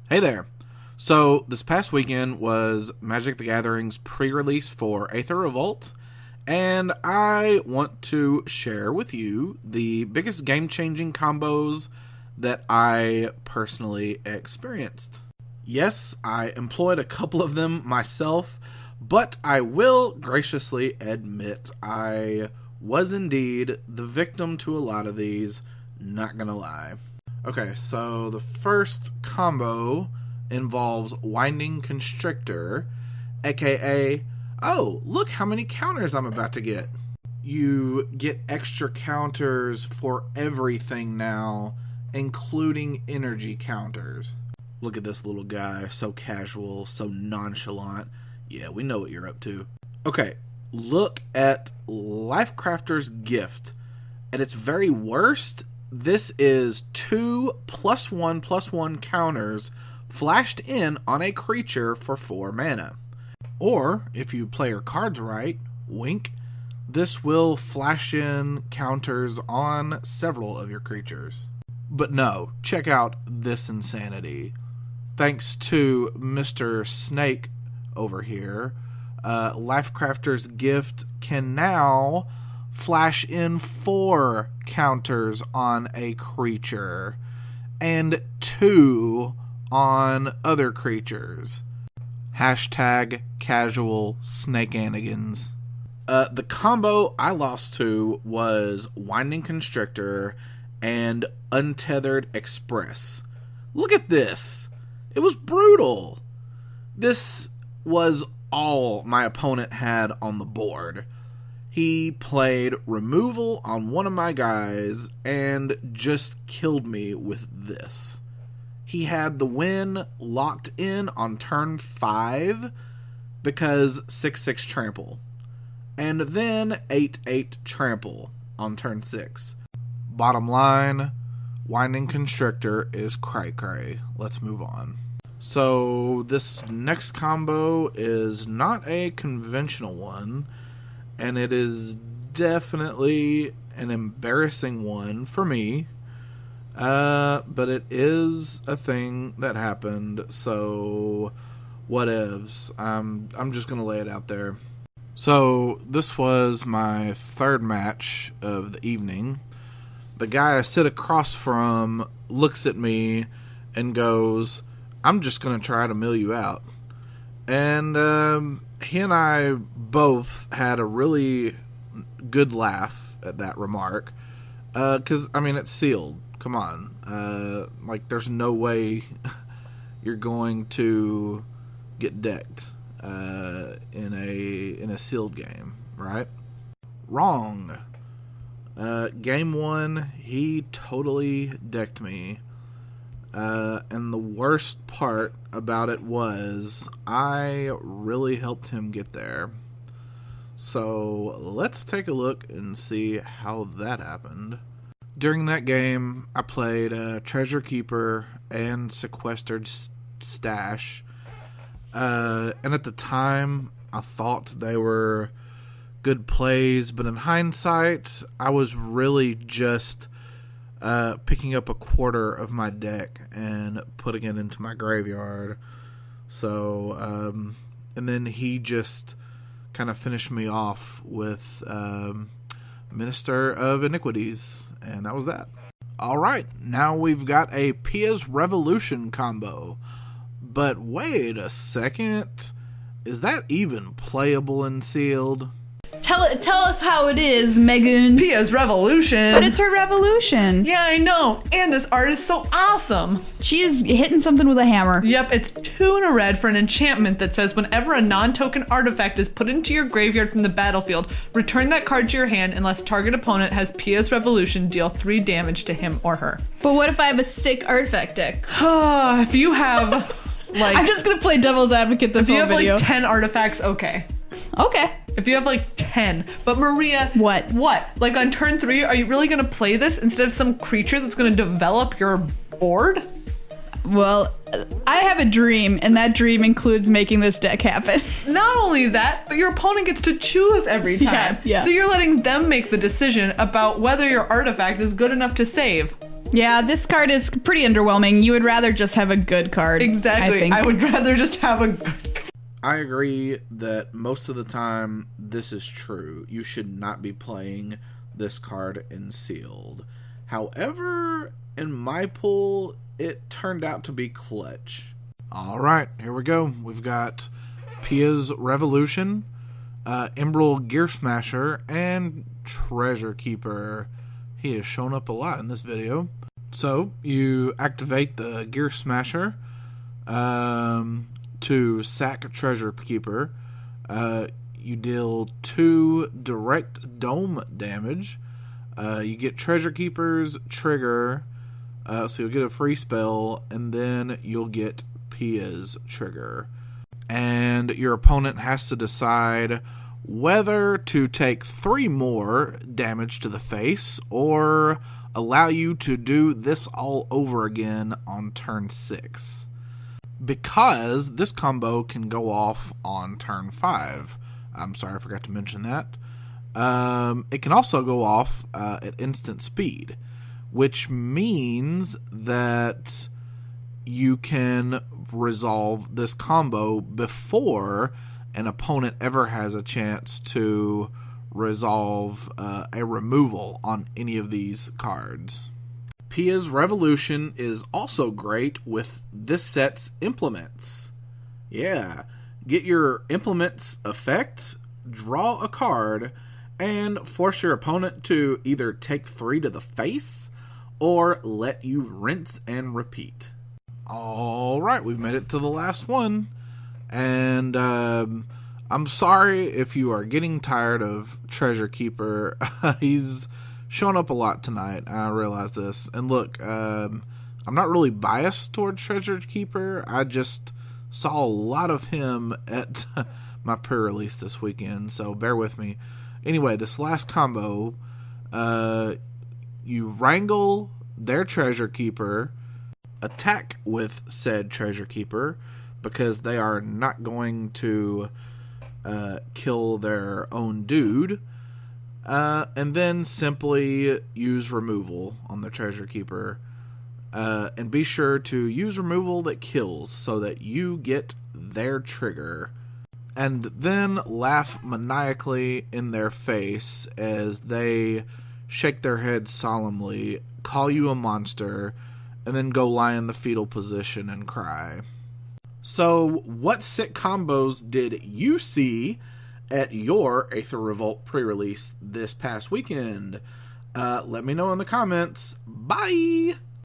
Hey there. So, this past weekend was Magic the Gathering's pre-release for Aether Revolt, and I want to share with you the biggest game-changing combos that I personally experienced. Yes, I employed a couple of them myself, but I will graciously admit I was indeed the victim to a lot of these, not gonna lie. Okay, so the first combo involves Winding Constrictor, aka, oh, look how many counters I'm about to get. You get extra counters for everything now, including energy counters. Look at this little guy, so casual, so nonchalant. Yeah, we know what you're up to. Okay, look at Lifecrafter's Gift. At its very worst, this is 2 +1/+1 counters flashed in on a creature for 4 mana. Or, if you play your cards right, wink, this will flash in counters on several of your creatures. But no, check out this insanity. Thanks to Mr. Snake over here, Lifecrafter's Gift can now flash in 4 counters on a creature and 2 on other creatures. Hashtag casual snakeanigans. The combo I lost to was Winding Constrictor and Untethered Express. Look at this. It was brutal. This was all my opponent had on the board. He played removal on one of my guys and just killed me with this. He had the win locked in on turn 5 because 6/6 trample. And then 8/8 trample on turn 6. Bottom line, Winding Constrictor is cray-cray. Let's move on. So this next combo is not a conventional one, and it is definitely an embarrassing one for me. But it is a thing that happened, so whatevs. I'm just gonna lay it out there. So this was my third match of the evening. The guy I sit across from looks at me and goes, "I'm just gonna try to mill you out." And he and I both had a really good laugh at that remark. 'Cause, I mean, it's sealed. Come on. Like, there's no way you're going to get decked in a sealed game, right? Wrong. Game 1, he totally decked me. And the worst part about it was I really helped him get there. So let's take a look and see how that happened. During that game, I played Treasure Keeper and Sequestered Stash. And at the time, I thought they were good plays, but in hindsight, I was really just picking up a quarter of my deck and putting it into my graveyard. So, and then he just kind of finished me off with Minister of Iniquities, and that was that. Alright, now we've got a Pia's Revolution combo. But wait a second, is that even playable in sealed? Tell us how it is, Megan. Pia's Revolution. But it's her revolution. Yeah, I know. And this art is so awesome. She is hitting something with a hammer. Yep, it's 2 and a red for an enchantment that says whenever a non-token artifact is put into your graveyard from the battlefield, return that card to your hand unless target opponent has Pia's Revolution, deal 3 damage to him or her. But what if I have a sick artifact deck? If you have, like... I'm just gonna play devil's advocate this whole video. If you have, like, 10 artifacts, okay. Okay. If you have like 10. But Maria, What? Like on turn 3, are you really gonna play this instead of some creature that's gonna develop your board? Well, I have a dream, and that dream includes making this deck happen. Not only that, but your opponent gets to choose every time. Yeah. So you're letting them make the decision about whether your artifact is good enough to save. Yeah, this card is pretty underwhelming. You would rather just have a good card. Exactly. I think. I would rather just have a good I agree that most of the time this is true. You should not be playing this card in sealed. However, in my pool, it turned out to be clutch. All right, here we go. We've got Pia's Revolution, Emerald Gear Smasher, and Treasure Keeper. He has shown up a lot in this video. So, you activate the Gear Smasher to sack Treasure Keeper. You deal 2 direct dome damage. You get Treasure Keeper's trigger, so you'll get a free spell, and then you'll get Pia's trigger. And your opponent has to decide whether to take 3 more damage to the face or allow you to do this all over again on turn 6. Because this combo can go off on turn 5. I'm sorry, I forgot to mention that. It can also go off at instant speed, which means that you can resolve this combo before an opponent ever has a chance to resolve a removal on any of these cards. Pia's Revolution is also great with this set's implements. Yeah, get your implements effect, draw a card, and force your opponent to either take 3 to the face or let you rinse and repeat. Alright, we've made it to the last one. And I'm sorry if you are getting tired of Treasure Keeper. He's shown up a lot tonight. I realize this. And look, I'm not really biased towards Treasure Keeper. I just saw a lot of him at my pre-release this weekend, so bear with me. Anyway, this last combo, you wrangle their Treasure Keeper, attack with said Treasure Keeper, because they are not going to kill their own dude, and then simply use removal on the Treasure Keeper. And be sure to use removal that kills so that you get their trigger. And then laugh maniacally in their face as they shake their heads solemnly, call you a monster, and then go lie in the fetal position and cry. So, what sick combos did you see at your Aether Revolt pre-release this past weekend? Let me know in the comments. Bye!